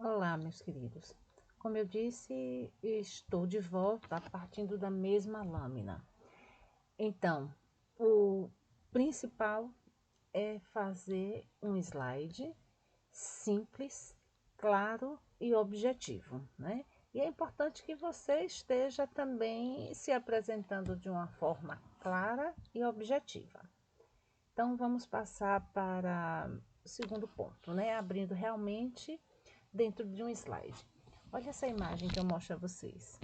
Olá, meus queridos. Como eu disse, estou de volta partindo da mesma lâmina. Então, o principal é fazer um slide simples, claro e objetivo, né? E é importante que você esteja também se apresentando de uma forma clara e objetiva. Então, vamos passar para o segundo ponto, né? Abrindo realmente dentro de um slide. Olha essa imagem que eu mostro a vocês.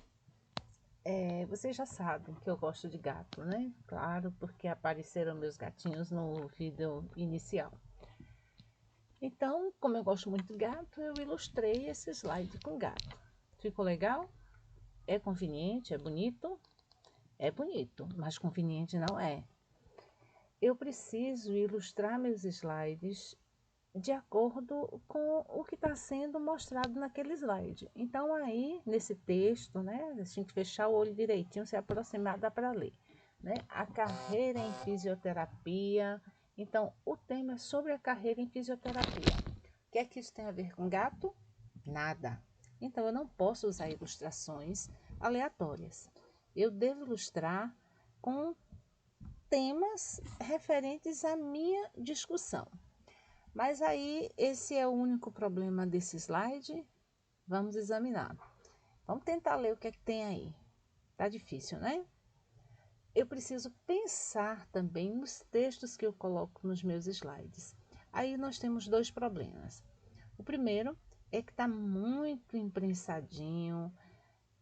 Vocês já sabem que eu gosto de gato, né? Claro, porque apareceram meus gatinhos no vídeo inicial. Então, como eu gosto muito de gato, eu ilustrei esse slide com gato. Ficou legal? É conveniente? É bonito? É bonito, mas conveniente não é. Eu preciso ilustrar meus slides de acordo com o que está sendo mostrado naquele slide. Então, aí, nesse texto, né, a gente fechar o olho direitinho, se aproximar, dá para ler. Né? A carreira em fisioterapia. Então, o tema é sobre a carreira em fisioterapia. O que é que isso tem a ver com gato? Nada. Então, eu não posso usar ilustrações aleatórias. Eu devo ilustrar com temas referentes à minha discussão. Mas aí, esse é o único problema desse slide. Vamos examinar. Vamos tentar ler o que é que tem aí. Tá difícil, né? Eu preciso pensar também nos textos que eu coloco nos meus slides. Aí nós temos dois problemas. O primeiro é que está muito imprensadinho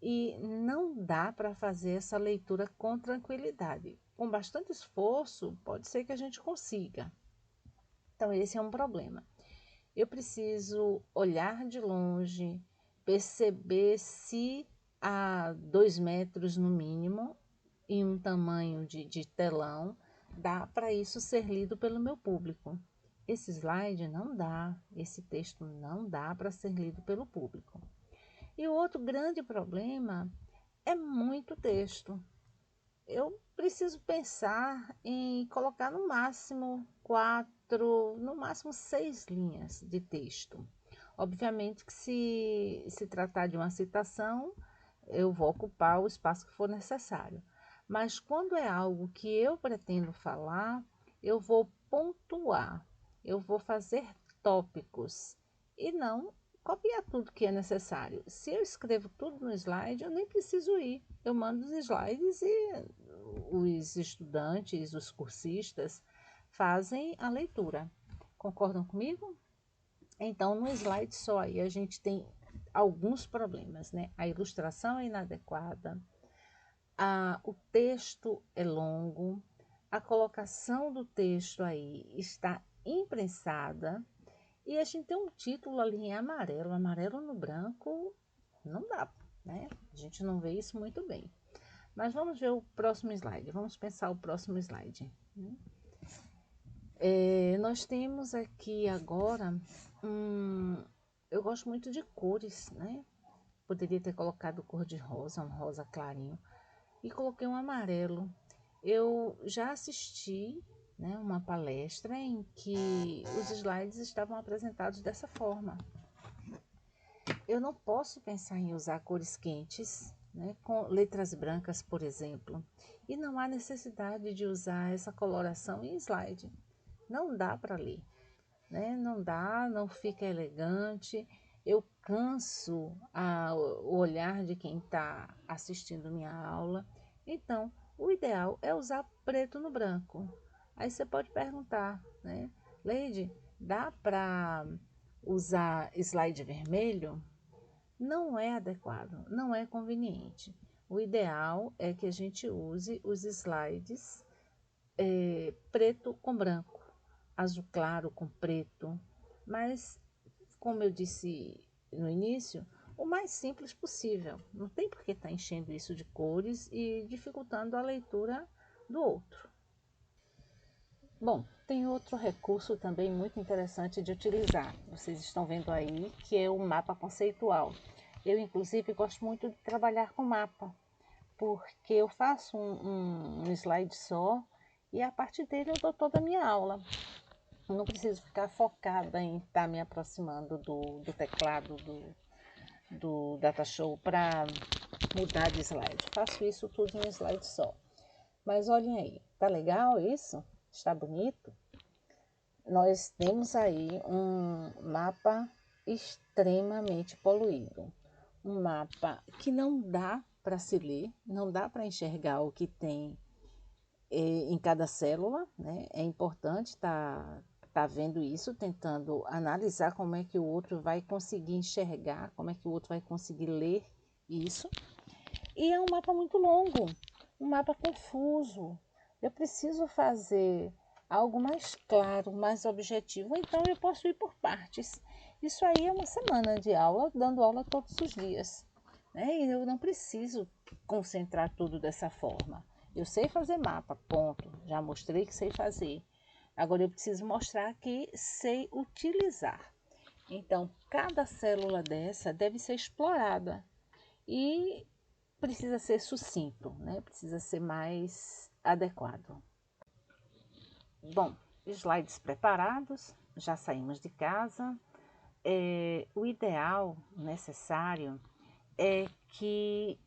e não dá para fazer essa leitura com tranquilidade. Com bastante esforço, pode ser que a gente consiga. Então, esse é um problema. Eu preciso olhar de longe, perceber se há 2 metros no mínimo e um tamanho de telão dá para isso ser lido pelo meu público. Esse slide não dá, esse texto não dá para ser lido pelo público. E o outro grande problema é muito texto. Eu preciso pensar em colocar no máximo 4, no máximo 6 linhas de texto. Obviamente que se tratar de uma citação, eu vou ocupar o espaço que for necessário. Mas quando é algo que eu pretendo falar, eu vou pontuar, eu vou fazer tópicos e não copiar tudo que é necessário. Se eu escrevo tudo no slide, eu nem preciso ir. Eu mando os slides e os estudantes, os cursistas, fazem a leitura. Concordam comigo? Então, no slide só aí a gente tem alguns problemas, né? A ilustração é inadequada, o texto é longo, a colocação do texto aí está imprensada e a gente tem um título ali em amarelo, amarelo no branco, não dá, né? A gente não vê isso muito bem. Mas vamos ver o próximo slide, vamos pensar o próximo slide. Nós temos aqui agora, eu gosto muito de cores, né? Poderia ter colocado cor de rosa, um rosa clarinho, e coloquei um amarelo. Eu já assisti, né, uma palestra em que os slides estavam apresentados dessa forma. Eu não posso pensar em usar cores quentes, né, com letras brancas, por exemplo, e não há necessidade de usar essa coloração em slide. Não dá para ler, né? Não dá, não fica elegante. Eu canso o olhar de quem está assistindo minha aula. Então, o ideal é usar preto no branco. Aí você pode perguntar, né? Leide, dá para usar slide vermelho? Não é adequado, não é conveniente. O ideal é que a gente use os slides preto com branco, azul claro com preto, mas, como eu disse no início, o mais simples possível. Não tem por que estar enchendo isso de cores e dificultando a leitura do outro. Bom, tem outro recurso também muito interessante de utilizar. Vocês estão vendo aí que é o mapa conceitual. Eu, inclusive, gosto muito de trabalhar com mapa, porque eu faço um slide só e a partir dele eu dou toda a minha aula. Eu não preciso ficar focada em estar me aproximando do teclado do DataShow para mudar de slide. Faço isso tudo em slide só. Mas olhem aí, tá legal isso? Está bonito? Nós temos aí um mapa extremamente poluído. Um mapa que não dá para se ler, não dá para enxergar o que tem em cada célula, né? É importante tá vendo isso, tentando analisar como é que o outro vai conseguir enxergar, como é que o outro vai conseguir ler isso. E é um mapa muito longo, um mapa confuso. Eu preciso fazer algo mais claro, mais objetivo, então eu posso ir por partes. Isso aí é uma semana de aula, dando aula todos os dias, né? E eu não preciso concentrar tudo dessa forma. Eu sei fazer mapa, ponto. Já mostrei que sei fazer. Agora eu preciso mostrar que sei utilizar. Então, cada célula dessa deve ser explorada e precisa ser sucinto, né? Precisa ser mais adequado. Bom, slides preparados, já saímos de casa. O ideal, necessário, é que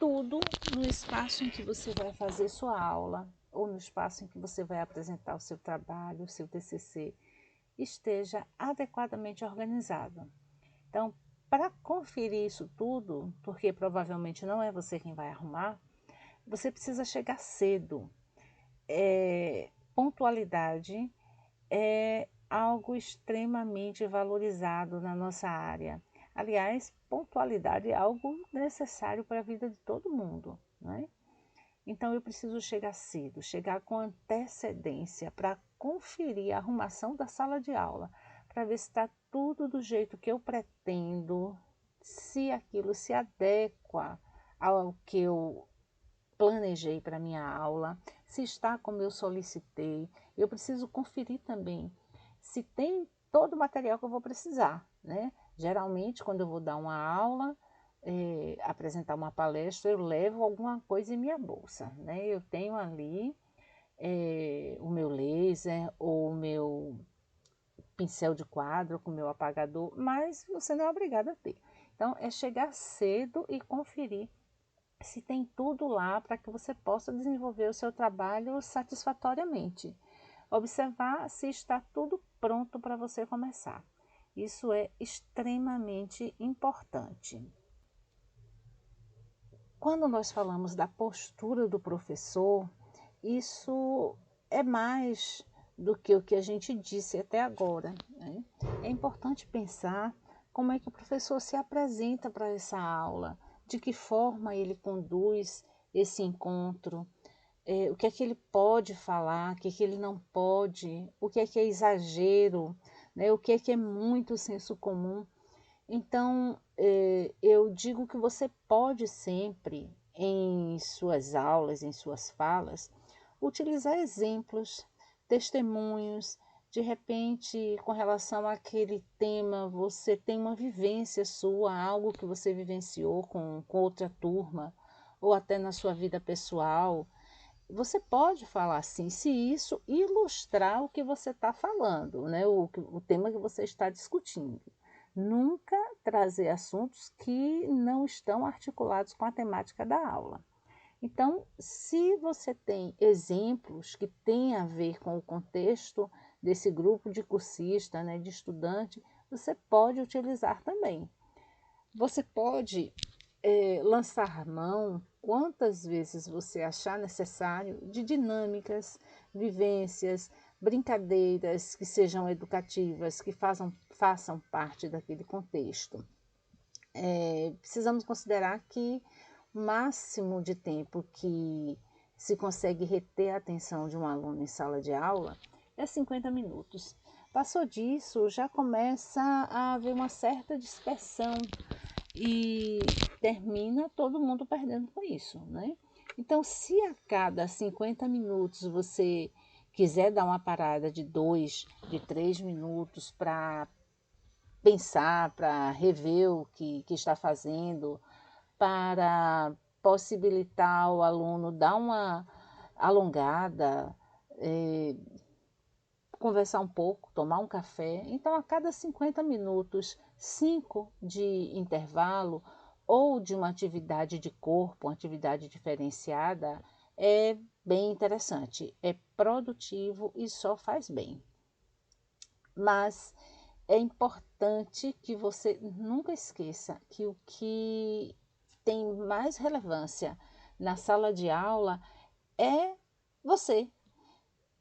tudo no espaço em que você vai fazer sua aula ou no espaço em que você vai apresentar o seu trabalho, o seu TCC, esteja adequadamente organizado. Então, para conferir isso tudo, porque provavelmente não é você quem vai arrumar, você precisa chegar cedo. Pontualidade é algo extremamente valorizado na nossa área. Aliás, pontualidade é algo necessário para a vida de todo mundo, né? Então eu preciso chegar cedo, chegar com antecedência para conferir a arrumação da sala de aula, para ver se está tudo do jeito que eu pretendo, se aquilo se adequa ao que eu planejei para minha aula, se está como eu solicitei. Eu preciso conferir também se tem todo o material que eu vou precisar, né? Geralmente, quando eu vou dar uma aula, apresentar uma palestra, eu levo alguma coisa em minha bolsa, né? Eu tenho ali o meu laser ou o meu pincel de quadro com o meu apagador, mas você não é obrigado a ter. Então, é chegar cedo e conferir se tem tudo lá para que você possa desenvolver o seu trabalho satisfatoriamente. Observar se está tudo pronto para você começar. Isso é extremamente importante. Quando nós falamos da postura do professor, isso é mais do que o que a gente disse até agora, né? É importante pensar como é que o professor se apresenta para essa aula, de que forma ele conduz esse encontro, o que é que ele pode falar, o que é que ele não pode, o que é exagero, né? O que é muito senso comum. Então, eu digo que você pode sempre, em suas aulas, em suas falas, utilizar exemplos, testemunhos. De repente, com relação àquele tema, você tem uma vivência sua, algo que você vivenciou com outra turma, ou até na sua vida pessoal. Você pode falar assim, se isso ilustrar o que você está falando, né? O tema que você está discutindo. Nunca trazer assuntos que não estão articulados com a temática da aula. Então, se você tem exemplos que têm a ver com o contexto desse grupo de cursista, né, de estudante, você pode utilizar também. Você pode lançar mão, quantas vezes você achar necessário, de dinâmicas, vivências, brincadeiras que sejam educativas, que façam parte daquele contexto. Precisamos considerar que o máximo de tempo que se consegue reter a atenção de um aluno em sala de aula é 50 minutos. Passou disso, já começa a haver uma certa dispersão e termina todo mundo perdendo com isso, né? Então, se a cada 50 minutos você quiser dar uma parada de 2, de 3 minutos para pensar, para rever o que está fazendo, para possibilitar o aluno dar uma alongada, conversar um pouco, tomar um café. Então, a cada 50 minutos, 5 de intervalo ou de uma atividade de corpo, uma atividade diferenciada, é bem interessante, é produtivo e só faz bem. Mas é importante que você nunca esqueça que o que tem mais relevância na sala de aula é você.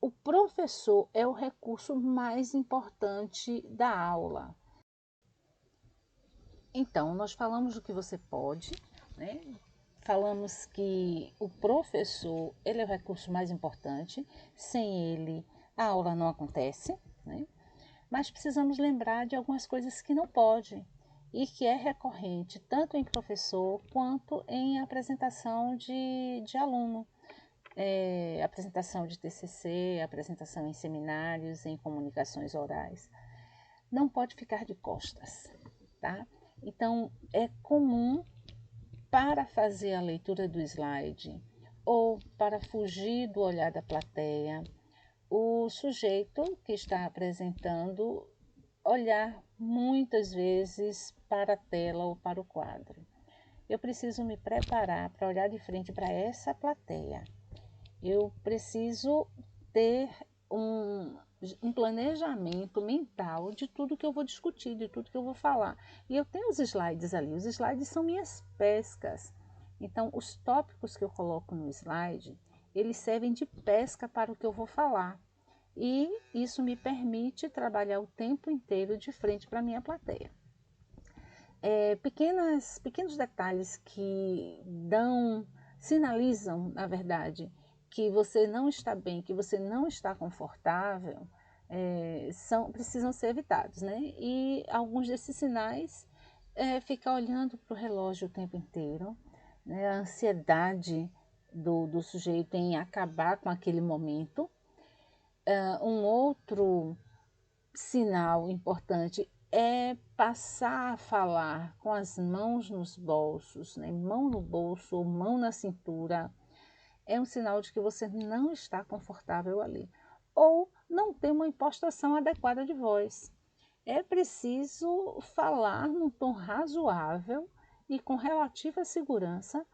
O professor é o recurso mais importante da aula. Então, nós falamos do que você pode, né? Falamos que o professor, ele é o recurso mais importante. Sem ele, a aula não acontece, né? Mas precisamos lembrar de algumas coisas que não pode e que é recorrente, tanto em professor quanto em apresentação de aluno. Apresentação de TCC, apresentação em seminários, em comunicações orais. Não pode ficar de costas, tá? Então, é comum para fazer a leitura do slide ou para fugir do olhar da plateia, o sujeito que está apresentando olhar muitas vezes para a tela ou para o quadro. Eu preciso me preparar para olhar de frente para essa plateia. Eu preciso ter um planejamento mental de tudo que eu vou discutir, de tudo que eu vou falar. E eu tenho os slides ali, os slides são minhas pescas. Então, os tópicos que eu coloco no slide, eles servem de pesca para o que eu vou falar. E isso me permite trabalhar o tempo inteiro de frente para a minha plateia. Pequenos detalhes que sinalizam, na verdade, que você não está bem, que você não está confortável, precisam ser evitados, né? E alguns desses sinais ficar olhando para o relógio o tempo inteiro, né? A ansiedade do sujeito em acabar com aquele momento. Um outro sinal importante é passar a falar com as mãos nos bolsos, né? Mão no bolso ou mão na cintura, é um sinal de que você não está confortável ali. Ou não tem uma impostação adequada de voz. É preciso falar num tom razoável e com relativa segurança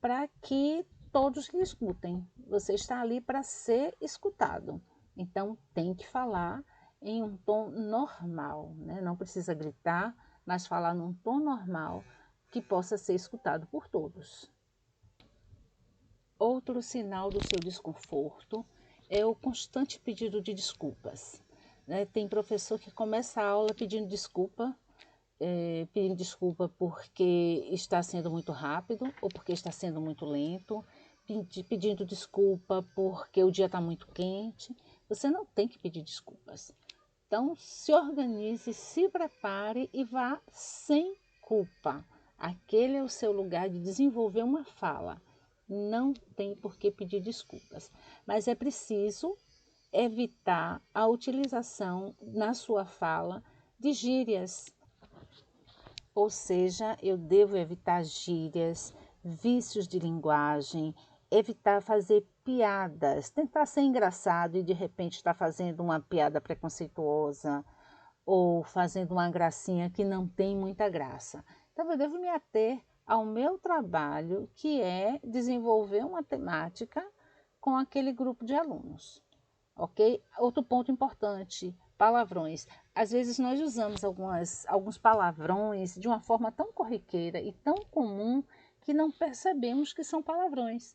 para que todos lhe escutem. Você está ali para ser escutado. Então, tem que falar em um tom normal, né? Não precisa gritar, mas falar num tom normal que possa ser escutado por todos. Outro sinal do seu desconforto é o constante pedido de desculpas, né? Tem professor que começa a aula pedindo desculpa porque está sendo muito rápido ou porque está sendo muito lento, pedindo desculpa porque o dia está muito quente. Você não tem que pedir desculpas. Então, se organize, se prepare e vá sem culpa. Aquele é o seu lugar de desenvolver uma fala. Não tem por que pedir desculpas, mas é preciso evitar a utilização na sua fala de gírias. Ou seja, eu devo evitar gírias, vícios de linguagem, evitar fazer piadas, tentar ser engraçado e de repente estar fazendo uma piada preconceituosa ou fazendo uma gracinha que não tem muita graça. Então, eu devo me ater ao meu trabalho, que é desenvolver uma temática com aquele grupo de alunos. Ok? Outro ponto importante, palavrões. Às vezes nós usamos alguns palavrões de uma forma tão corriqueira e tão comum que não percebemos que são palavrões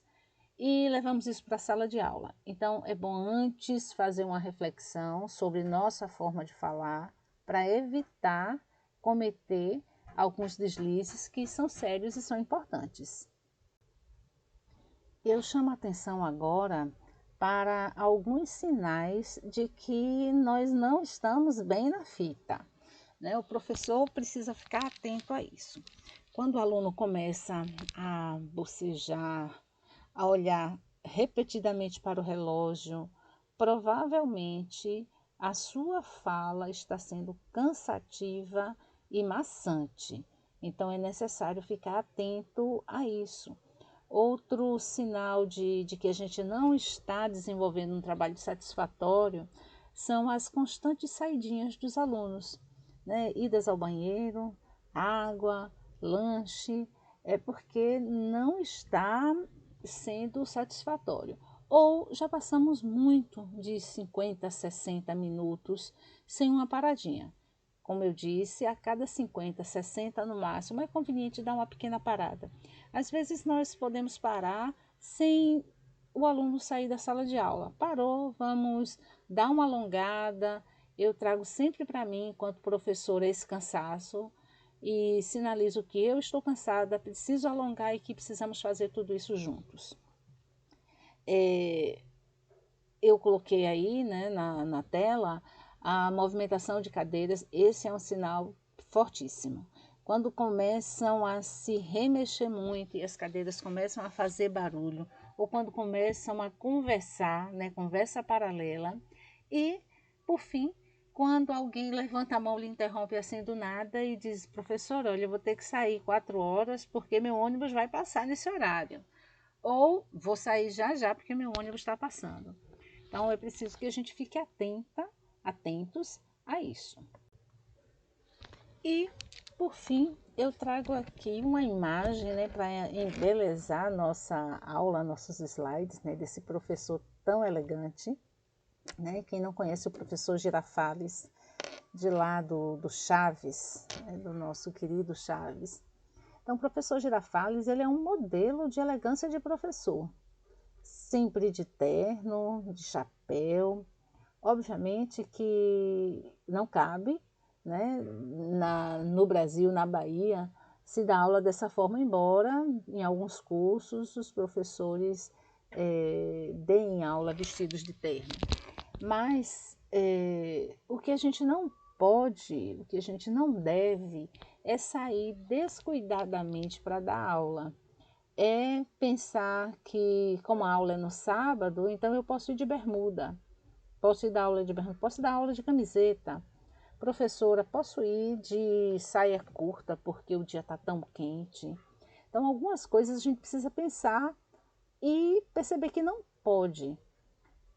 e levamos isso para a sala de aula. Então, é bom antes fazer uma reflexão sobre nossa forma de falar para evitar cometer alguns deslizes que são sérios e são importantes. Eu chamo a atenção agora para alguns sinais de que nós não estamos bem na fita, né? O professor precisa ficar atento a isso. Quando o aluno começa a bocejar, a olhar repetidamente para o relógio, provavelmente a sua fala está sendo cansativa e maçante. Então é necessário ficar atento a isso. Outro sinal de que a gente não está desenvolvendo um trabalho satisfatório são as constantes saidinhas dos alunos, né? Idas ao banheiro, água, lanche, é porque não está sendo satisfatório. Ou já passamos muito de 50, 60 minutos sem uma paradinha. Como eu disse, a cada 50, 60 no máximo, é conveniente dar uma pequena parada. Às vezes nós podemos parar sem o aluno sair da sala de aula. Parou, vamos dar uma alongada. Eu trago sempre para mim, enquanto professora, esse cansaço e sinalizo que eu estou cansada, preciso alongar e que precisamos fazer tudo isso juntos. Eu coloquei aí, né, na tela a movimentação de cadeiras. Esse é um sinal fortíssimo. Quando começam a se remexer muito e as cadeiras começam a fazer barulho, ou quando começam a conversar, né, conversa paralela, e, por fim, quando alguém levanta a mão, lhe interrompe assim do nada e diz: professor, olha, eu vou ter que sair 4 horas porque meu ônibus vai passar nesse horário. Ou vou sair já já porque meu ônibus está passando. Então é preciso que a gente fique atentos a isso. E, por fim, eu trago aqui uma imagem, né, para embelezar nossa aula, nossos slides, né, desse professor tão elegante, né? Quem não conhece o professor Girafales, de lá do Chaves, né, do nosso querido Chaves. Então, o professor Girafales, ele é um modelo de elegância de professor, sempre de terno, de chapéu. Obviamente que não cabe, né, no Brasil, na Bahia, se dar aula dessa forma, embora em alguns cursos os professores deem aula vestidos de terno. Mas o que a gente não pode, o que a gente não deve é sair descuidadamente para dar aula. É pensar que, como a aula é no sábado, então eu posso ir de bermuda. Posso ir dar aula de bermuda, posso dar aula de camiseta. Professora, posso ir de saia curta porque o dia está tão quente. Então, algumas coisas a gente precisa pensar e perceber que não pode.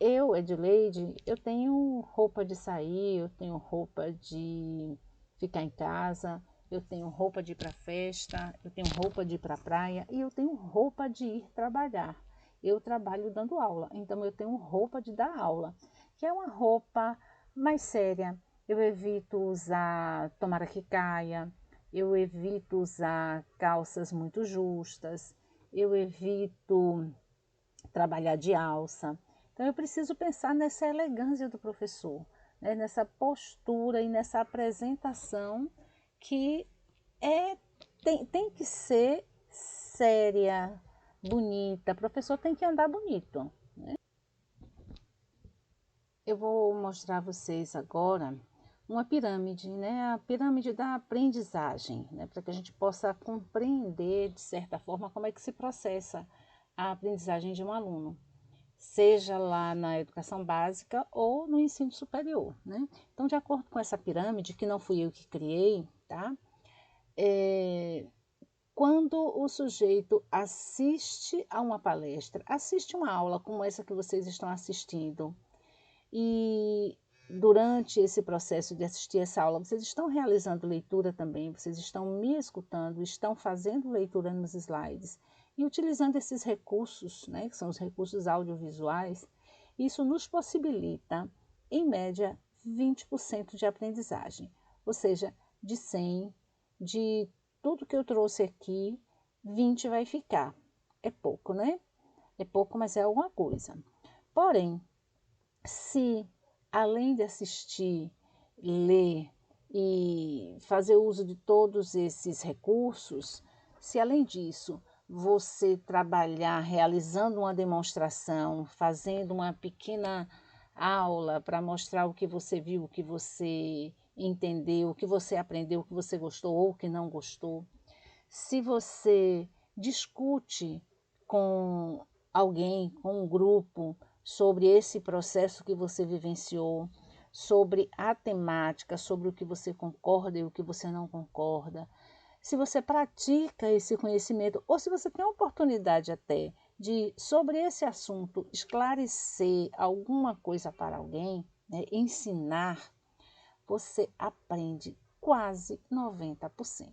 Eu, Edileide, eu tenho roupa de sair, eu tenho roupa de ficar em casa, eu tenho roupa de ir para festa, eu tenho roupa de ir para a praia e eu tenho roupa de ir trabalhar. Eu trabalho dando aula, então eu tenho roupa de dar aula, que é uma roupa mais séria. Eu evito usar tomara que caia, eu evito usar calças muito justas, eu evito trabalhar de alça. Então eu preciso pensar nessa elegância do professor, né? Nessa postura e nessa apresentação que tem que ser séria, bonita. O professor tem que andar bonito. Eu vou mostrar a vocês agora uma pirâmide, né? A pirâmide da aprendizagem, né? Para que a gente possa compreender, de certa forma, como é que se processa a aprendizagem de um aluno, seja lá na educação básica ou no ensino superior, né? Então, de acordo com essa pirâmide, que não fui eu que criei, tá? Quando o sujeito assiste a uma palestra, assiste uma aula como essa que vocês estão assistindo, e durante esse processo de assistir essa aula, vocês estão realizando leitura também, vocês estão me escutando, estão fazendo leitura nos slides e utilizando esses recursos, né, que são os recursos audiovisuais. Isso nos possibilita, em média, 20% de aprendizagem. Ou seja, de 100, de tudo que eu trouxe aqui, 20 vai ficar. É pouco, né? É pouco, mas é alguma coisa. Porém, se além de assistir, ler e fazer uso de todos esses recursos, se além disso você trabalhar realizando uma demonstração, fazendo uma pequena aula para mostrar o que você viu, o que você entendeu, o que você aprendeu, o que você gostou ou o que não gostou, se você discute com alguém, com um grupo, sobre esse processo que você vivenciou, sobre a temática, sobre o que você concorda e o que você não concorda, se você pratica esse conhecimento, ou se você tem a oportunidade até de, sobre esse assunto, esclarecer alguma coisa para alguém, né, ensinar, você aprende quase 90%.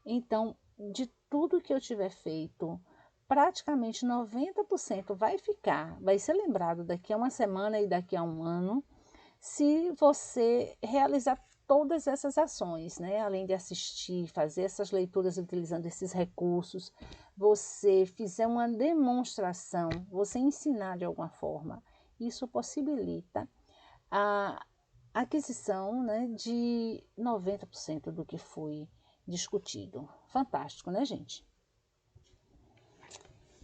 Então, de tudo que eu tiver feito, praticamente 90% vai ser lembrado daqui a uma semana e daqui a um ano, se você realizar todas essas ações, né? Além de assistir, fazer essas leituras utilizando esses recursos, você fizer uma demonstração, você ensinar de alguma forma, isso possibilita a aquisição, né, de 90% do que foi discutido. Fantástico, né, gente?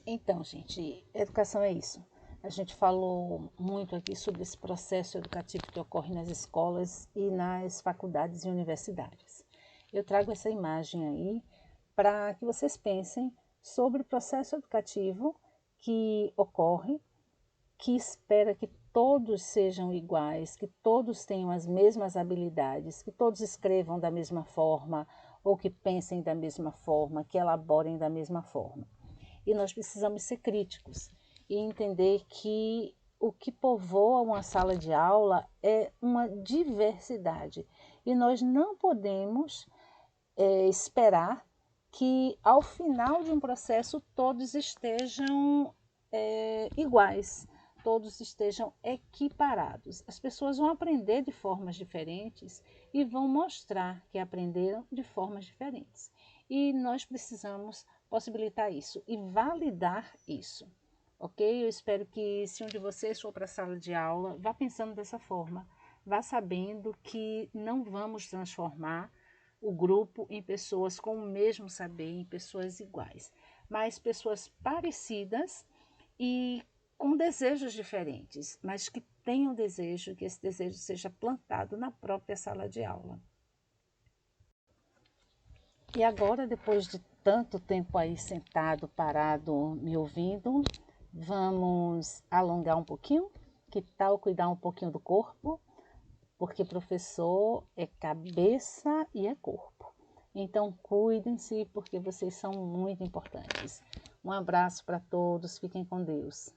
Então, gente, educação é isso. A gente falou muito aqui sobre esse processo educativo que ocorre nas escolas e nas faculdades e universidades. Eu trago essa imagem aí para que vocês pensem sobre o processo educativo que ocorre, que espera que todos sejam iguais, que todos tenham as mesmas habilidades, que todos escrevam da mesma forma ou que pensem da mesma forma, que elaborem da mesma forma. E nós precisamos ser críticos e entender que o que povoa uma sala de aula é uma diversidade. E nós não podemos esperar que ao final de um processo todos estejam iguais, todos estejam equiparados. As pessoas vão aprender de formas diferentes e vão mostrar que aprenderam de formas diferentes. E nós precisamos possibilitar isso e validar isso, ok? Eu espero que se um de vocês for para a sala de aula, vá pensando dessa forma, vá sabendo que não vamos transformar o grupo em pessoas com o mesmo saber, em pessoas iguais, mas pessoas parecidas e com desejos diferentes, mas que tenham desejo, que esse desejo seja plantado na própria sala de aula. E agora, depois de tanto tempo aí sentado, parado, me ouvindo, vamos alongar um pouquinho? Que tal cuidar um pouquinho do corpo? Porque professor é cabeça e é corpo. Então, cuidem-se, porque vocês são muito importantes. Um abraço para todos, fiquem com Deus.